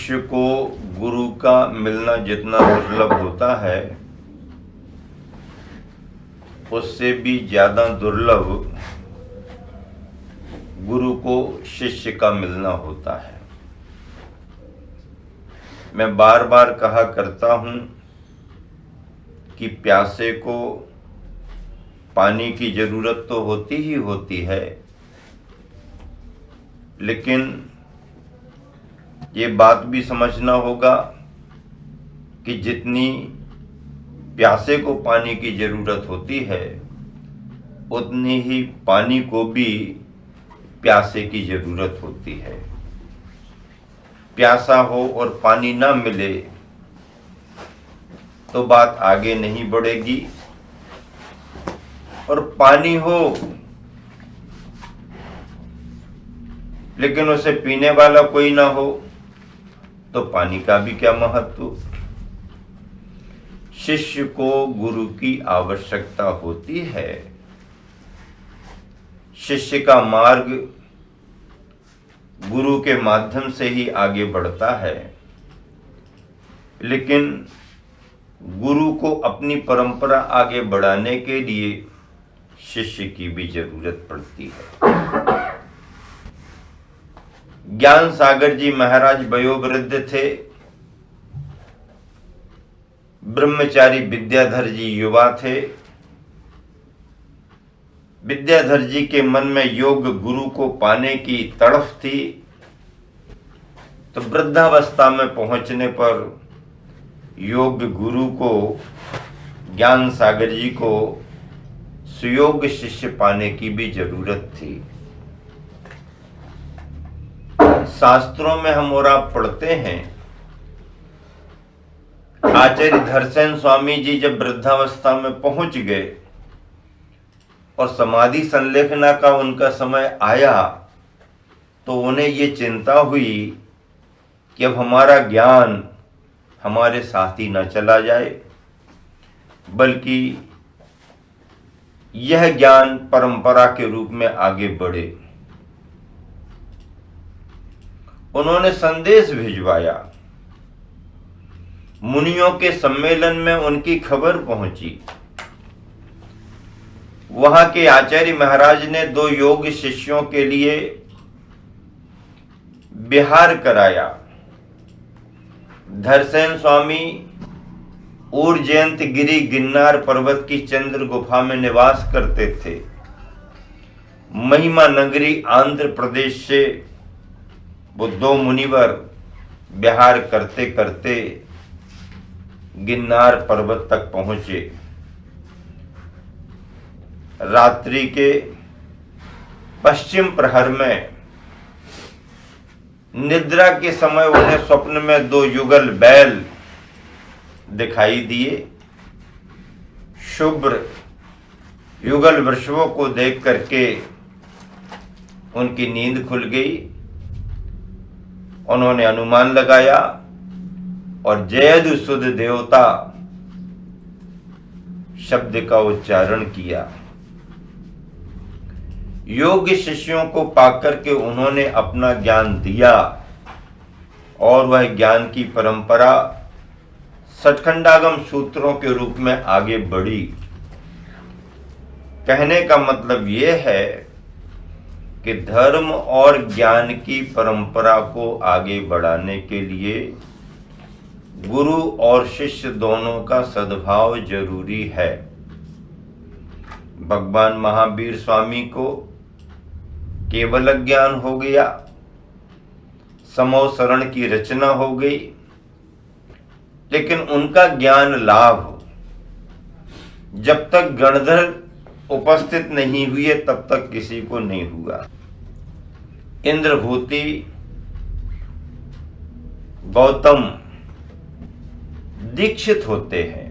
शिष्य को गुरु का मिलना जितना दुर्लभ होता है, उससे भी ज्यादा दुर्लभ गुरु को शिष्य का मिलना होता है। मैं बार बार कहा करता हूं कि प्यासे को पानी की जरूरत तो होती ही होती है, लेकिन ये बात भी समझना होगा कि जितनी प्यासे को पानी की जरूरत होती है, उतनी ही पानी को भी प्यासे की जरूरत होती है। प्यासा हो और पानी ना मिले तो बात आगे नहीं बढ़ेगी, और पानी हो लेकिन उसे पीने वाला कोई ना हो तो पानी का भी क्या महत्व। शिष्य को गुरु की आवश्यकता होती है। शिष्य का मार्ग गुरु के माध्यम से ही आगे बढ़ता है, लेकिन गुरु को अपनी परंपरा आगे बढ़ाने के लिए शिष्य की भी जरूरत पड़ती है। ज्ञान सागर जी महाराज वयोवृद्ध थे, ब्रह्मचारी विद्याधर जी युवा थे। विद्याधर जी के मन में योग गुरु को पाने की तड़फ थी, तो वृद्धावस्था में पहुंचने पर योग गुरु को, ज्ञान सागर जी को सुयोग शिष्य पाने की भी जरूरत थी। शास्त्रों में हम और आप पढ़ते हैं, आचार्य धरसेन स्वामी जी जब वृद्धावस्था में पहुंच गए और समाधि संलेखना का उनका समय आया, तो उन्हें ये चिंता हुई कि अब हमारा ज्ञान हमारे साथ ही न चला जाए, बल्कि यह ज्ञान परंपरा के रूप में आगे बढ़े। उन्होंने संदेश भिजवाया। मुनियों के सम्मेलन में उनकी खबर पहुंची। वहां के आचार्य महाराज ने 2 योग शिष्यों के लिए विहार कराया। धरसेन स्वामी उर्जयंत गिरी गिन्नार पर्वत की चंद्र गुफा में निवास करते थे। महिमा नगरी आंध्र प्रदेश से वो 2 मुनिवर विहार करते करते गिन्नार पर्वत तक पहुंचे। रात्रि के पश्चिम प्रहर में निद्रा के समय उन्हें स्वप्न में 2 युगल बैल दिखाई दिए। शुभ्र युगल वृषभों को देख करके उनकी नींद खुल गई। उन्होंने अनुमान लगाया और जयदु सुध देवता शब्द का उच्चारण किया। योग्य शिष्यों को पाकर के उन्होंने अपना ज्ञान दिया, और वह ज्ञान की परंपरा सठखंडागम सूत्रों के रूप में आगे बढ़ी। कहने का मतलब यह है कि धर्म और ज्ञान की परंपरा को आगे बढ़ाने के लिए गुरु और शिष्य दोनों का सद्भाव जरूरी है। भगवान महावीर स्वामी को केवल ज्ञान हो गया, समो शरण की रचना हो गई, लेकिन उनका ज्ञान लाभ जब तक गणधर उपस्थित नहीं हुए तब तक किसी को नहीं हुआ। इंद्रभूति गौतम दीक्षित होते हैं।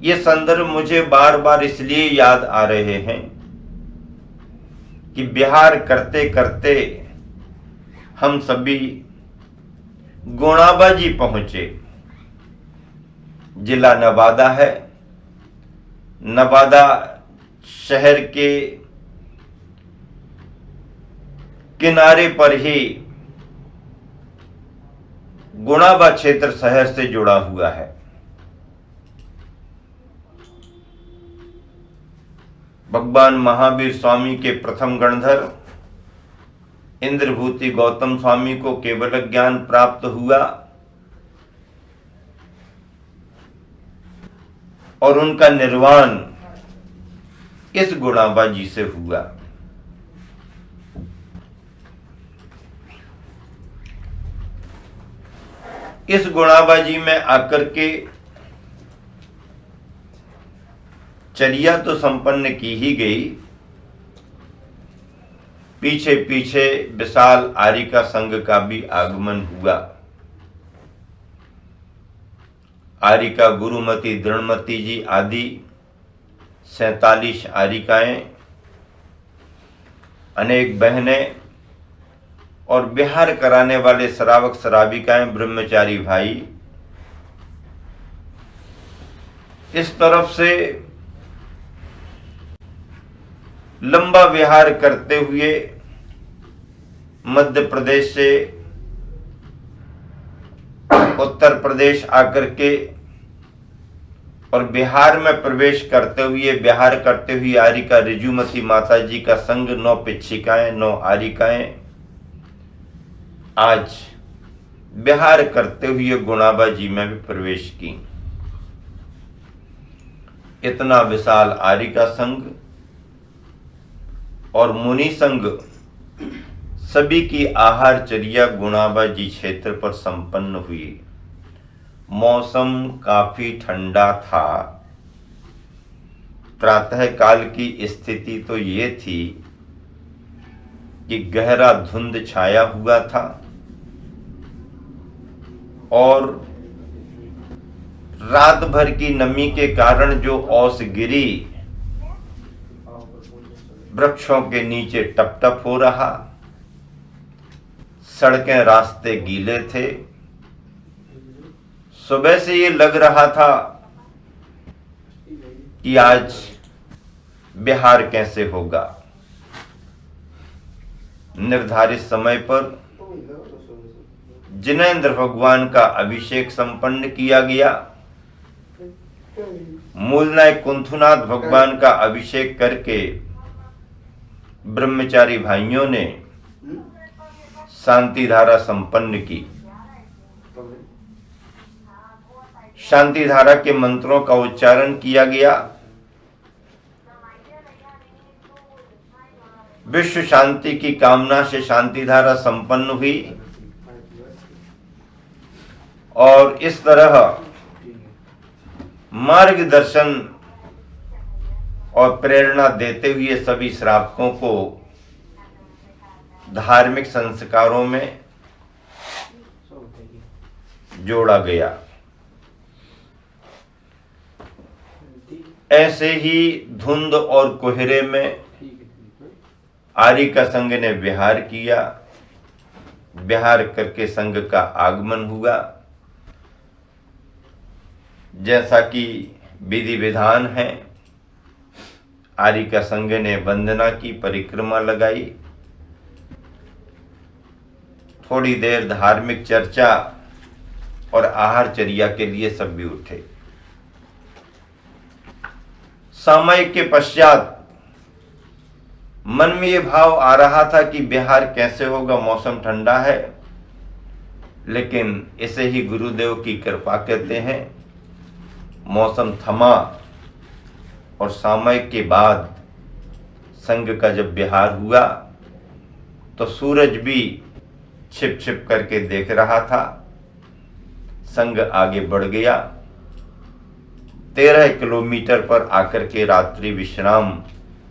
ये संदर्भ मुझे बार बार इसलिए याद आ रहे हैं कि विहार करते करते हम सभी गुणाबाजी पहुंचे। जिला नवादा है। नवादा शहर के किनारे पर ही गुणाबा क्षेत्र शहर से जुड़ा हुआ है। भगवान महावीर स्वामी के प्रथम गणधर इंद्रभूति गौतम स्वामी को केवल ज्ञान प्राप्त हुआ और उनका निर्वाण इस गुणाबा जी से हुआ। इस गुणाबा जी में आकर के चर्या तो संपन्न की ही गई, पीछे पीछे विशाल आरिका संघ का भी आगमन हुआ। आरिका गुरुमती, दृढ़मती जी आदि 47 आरिकाएं, अनेक बहनें और विहार कराने वाले श्रावक श्राविकाएं, ब्रह्मचारी भाई इस तरफ से लंबा विहार करते हुए मध्य प्रदेश से उत्तर प्रदेश आकर के और बिहार में प्रवेश करते हुए, विहार करते हुए आरिका ऋजुमती माता जी का संग 9 पिच्छिकाएं, 9 आरिकाएं आज विहार करते हुए गुणाबा जी में भी प्रवेश की। इतना विशाल आरिका संघ और मुनि संघ सभी की आहारचर्या गुणाबा जी क्षेत्र पर संपन्न हुई। मौसम काफी ठंडा था। प्रातः काल की स्थिति तो ये थी कि गहरा धुंध छाया हुआ था और रात भर की नमी के कारण जो ओस गिरी वृक्षों के नीचे टप टप हो रहा, सड़कें रास्ते गीले थे। सुबह से ये लग रहा था कि आज बिहार कैसे होगा। निर्धारित समय पर जिनेंद्र भगवान का अभिषेक संपन्न किया गया। मूलनायक कुंथुनाथ भगवान का अभिषेक करके ब्रह्मचारी भाइयों ने शांति धारा संपन्न की। शांति धारा के मंत्रों का उच्चारण किया गया। विश्व शांति की कामना से शांति धारा संपन्न हुई और इस तरह मार्गदर्शन और प्रेरणा देते हुए सभी श्रावकों को धार्मिक संस्कारों में जोड़ा गया। ऐसे ही धुंध और कोहरे में आरिका संघ ने विहार किया। विहार करके संघ का आगमन हुआ। जैसा कि विधि विधान है, आरिका संघ ने वंदना की, परिक्रमा लगाई। थोड़ी देर धार्मिक चर्चा और आहारचर्या के लिए सब भी उठे। सामयिक के पश्चात मन में ये भाव आ रहा था कि बिहार कैसे होगा, मौसम ठंडा है, लेकिन इसे ही गुरुदेव की कृपा कहते हैं। मौसम थमा और सामयिक के बाद संघ का जब बिहार हुआ तो सूरज भी छिप छिप करके देख रहा था। संघ आगे बढ़ गया। 13 किलोमीटर पर आकर के रात्रि विश्राम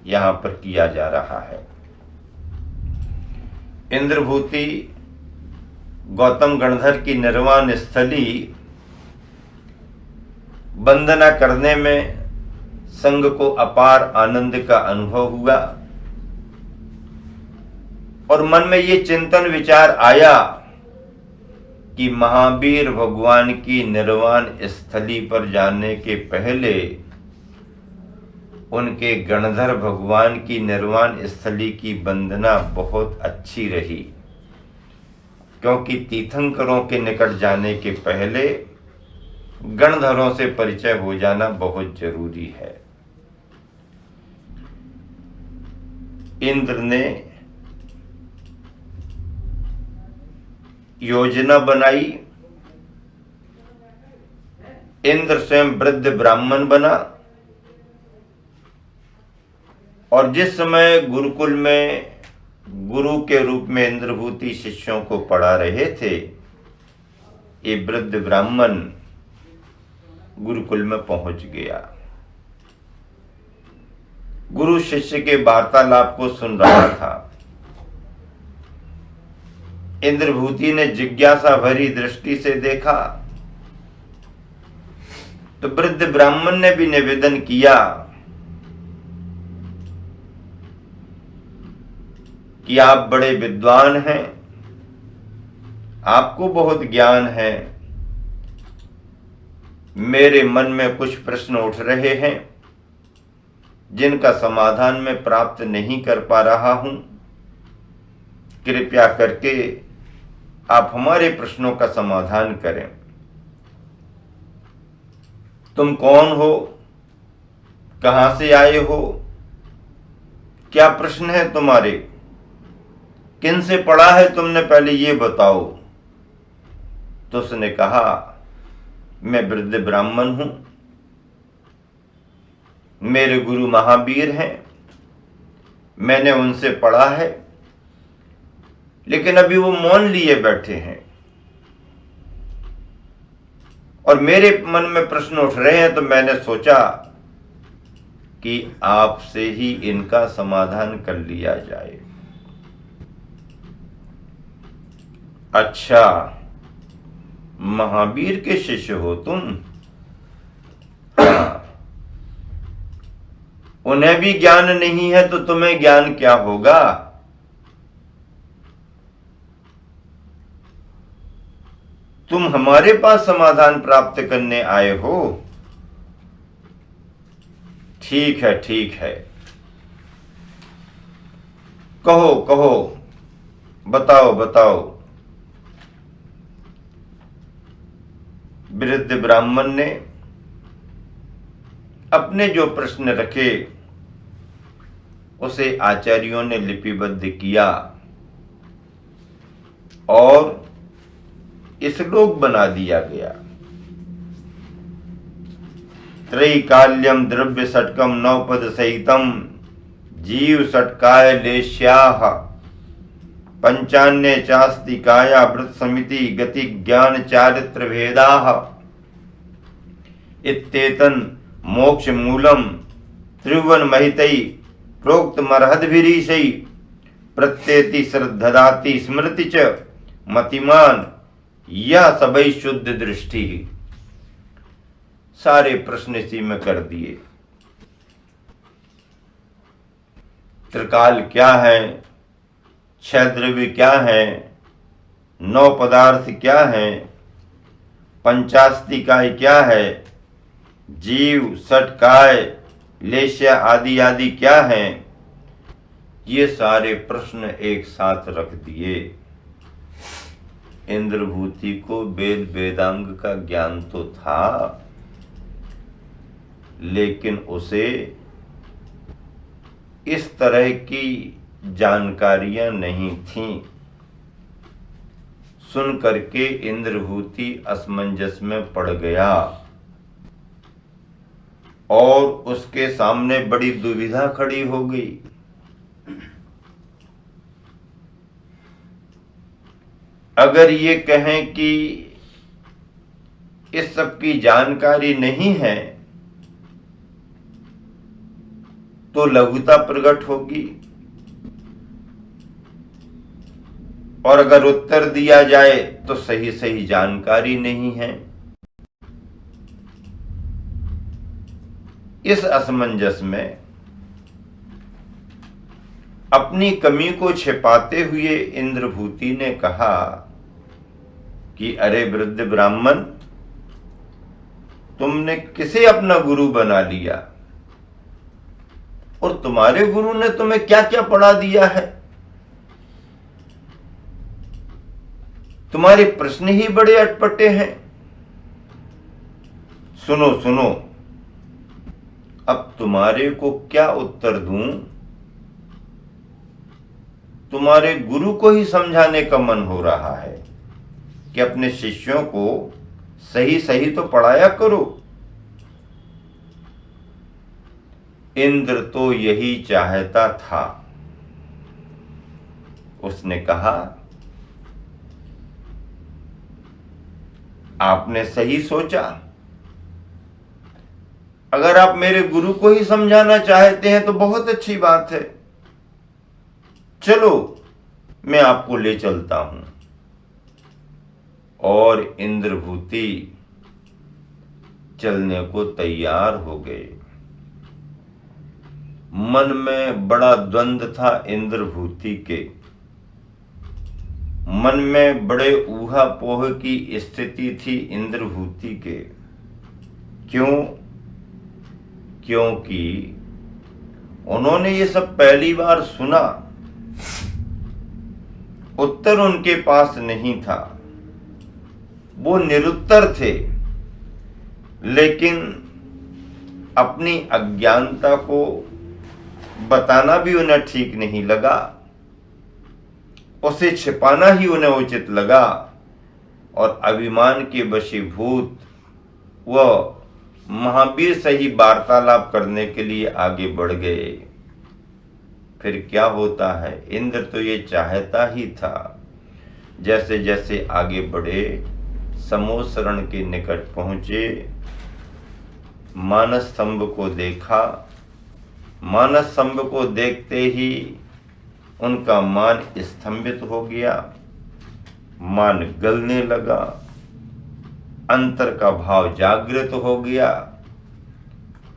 यहां पर किया जा रहा है। इंद्रभूति गौतम गणधर की निर्वाण स्थली वंदना करने में संघ को अपार आनंद का अनुभव हुआ और मन में ये चिंतन विचार आया कि महावीर भगवान की निर्वाण स्थली पर जाने के पहले उनके गणधर भगवान की निर्वाण स्थली की वंदना बहुत अच्छी रही। क्योंकि तीर्थंकरों के निकट जाने के पहले गणधरों से परिचय हो जाना बहुत जरूरी है। इंद्र ने योजना बनाई। इंद्र स्वयं वृद्ध ब्राह्मण बना और जिस समय गुरुकुल में गुरु के रूप में इंद्रभूति शिष्यों को पढ़ा रहे थे, ये वृद्ध ब्राह्मण गुरुकुल में पहुंच गया। गुरु शिष्य के वार्तालाप को सुन रहा था। इंद्रभूति ने जिज्ञासा भरी दृष्टि से देखा तो वृद्ध ब्राह्मण ने भी निवेदन किया कि आप बड़े विद्वान हैं, आपको बहुत ज्ञान है। मेरे मन में कुछ प्रश्न उठ रहे हैं जिनका समाधान मैं प्राप्त नहीं कर पा रहा हूं। कृपया करके आप हमारे प्रश्नों का समाधान करें। तुम कौन हो, कहां से आए हो, क्या प्रश्न है तुम्हारे, किन से पढ़ा है तुमने, पहले ये बताओ। तो उसने कहा, मैं वृद्ध ब्राह्मण हूं, मेरे गुरु महावीर हैं, मैंने उनसे पढ़ा है, लेकिन अभी वो मौन लिए बैठे हैं और मेरे मन में प्रश्न उठ रहे हैं, तो मैंने सोचा कि आपसे ही इनका समाधान कर लिया जाए। अच्छा, महावीर के शिष्य हो तुम? उन्हें भी ज्ञान नहीं है तो तुम्हें ज्ञान क्या होगा? तुम हमारे पास समाधान प्राप्त करने आए हो? ठीक है, ठीक है, कहो कहो, बताओ बताओ। वृद्ध ब्राह्मण ने अपने जो प्रश्न रखे उसे आचार्यों ने लिपिबद्ध किया और श्लोक बना दिया गया। त्रैकाल्यम द्रव्य षटकम नवपद सहितम जीव षटकाय लेश्याः पंचान्य चास्ति काया वृत समिति गति ज्ञान चारित्र भेदाः इत्येतन मोक्ष मूलम त्रिभुवन महितै प्रोक्त मरहद्भिरीशै प्रत्येति श्रद्धदाति स्मृति च मतिमान यह सबई शुद्ध दृष्टि। सारे प्रश्न इसी में कर दिए। त्रिकाल क्या है, छह द्रव्य क्या है, नौ पदार्थ क्या है, पंचास्तिकाय क्या है, जीव षटकाय लेश्या आदि आदि क्या है, ये सारे प्रश्न एक साथ रख दिए। इंद्रभूति को वेद वेदांग का ज्ञान तो था, लेकिन उसे इस तरह की जानकारियां नहीं थीं। सुन करके इंद्रभूति असमंजस में पड़ गया और उसके सामने बड़ी दुविधा खड़ी हो गई। अगर ये कहें कि इस सब की जानकारी नहीं है तो लघुता प्रकट होगी, और अगर उत्तर दिया जाए तो सही सही जानकारी नहीं है। इस असमंजस में अपनी कमी को छिपाते हुए इंद्रभूति ने कहा कि अरे वृद्ध ब्राह्मण, तुमने किसे अपना गुरु बना लिया और तुम्हारे गुरु ने तुम्हें क्या क्या पढ़ा दिया है? तुम्हारे प्रश्न ही बड़े अटपटे हैं। सुनो सुनो, अब तुम्हारे को क्या उत्तर दूं? तुम्हारे गुरु को ही समझाने का मन हो रहा है कि अपने शिष्यों को सही सही तो पढ़ाया करो। इंद्र तो यही चाहता था। उसने कहा, आपने सही सोचा। अगर आप मेरे गुरु को ही समझाना चाहते हैं तो बहुत अच्छी बात है। चलो, मैं आपको ले चलता हूं। और इंद्रभूति चलने को तैयार हो गए। मन में बड़ा द्वंद्व था इंद्रभूति के। मन में बड़े ऊहापोह की स्थिति थी इंद्रभूति के। क्यों? क्योंकि उन्होंने ये सब पहली बार सुना, उत्तर उनके पास नहीं था, वो निरुत्तर थे। लेकिन अपनी अज्ञानता को बताना भी उन्हें ठीक नहीं लगा, उसे छिपाना ही उन्हें उचित लगा। और अभिमान के वशीभूत वह महावीर से ही वार्तालाप करने के लिए आगे बढ़ गए। फिर क्या होता है, इंद्र तो ये चाहता ही था। जैसे जैसे आगे बढ़े, समोसरण के निकट पहुंचे, मानस स्तंभ को देखा। मानस स्तंभ को देखते ही उनका मान स्तंभित हो गया, मान गलने लगा, अंतर का भाव जागृत हो गया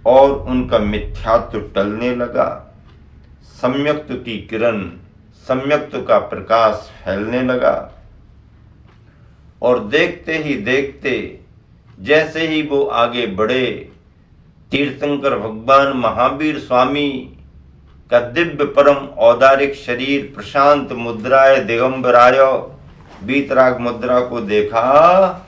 और उनका मिथ्यात्व टलने लगा। सम्यक्त्व की किरण, सम्यक्त्व का प्रकाश फैलने लगा। और देखते ही देखते जैसे ही वो आगे बढ़े, तीर्थंकर भगवान महावीर स्वामी का दिव्य परम औदारिक शरीर प्रशांत मुद्राय दिगंबराय वीतराग मुद्रा को देखा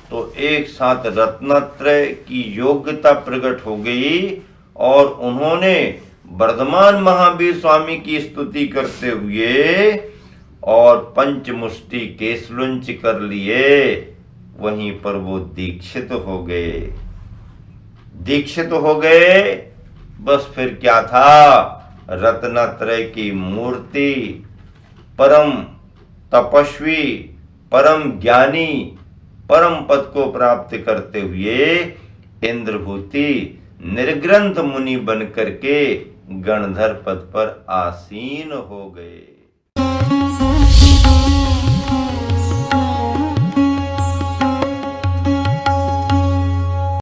तो एक साथ रत्नत्रय की योग्यता प्रकट हो गई। और उन्होंने वर्धमान महावीर स्वामी की स्तुति करते हुए और पंचमुष्टि केसलुंच कर लिए। वहीं पर वो दीक्षित हो गए। दीक्षित हो गए, बस फिर क्या था, रत्नत्रय की मूर्ति, परम तपस्वी, परम ज्ञानी, परम पद को प्राप्त करते हुए इंद्रभूति निर्ग्रंथ मुनि बन करके गणधर पद पर आसीन हो गए।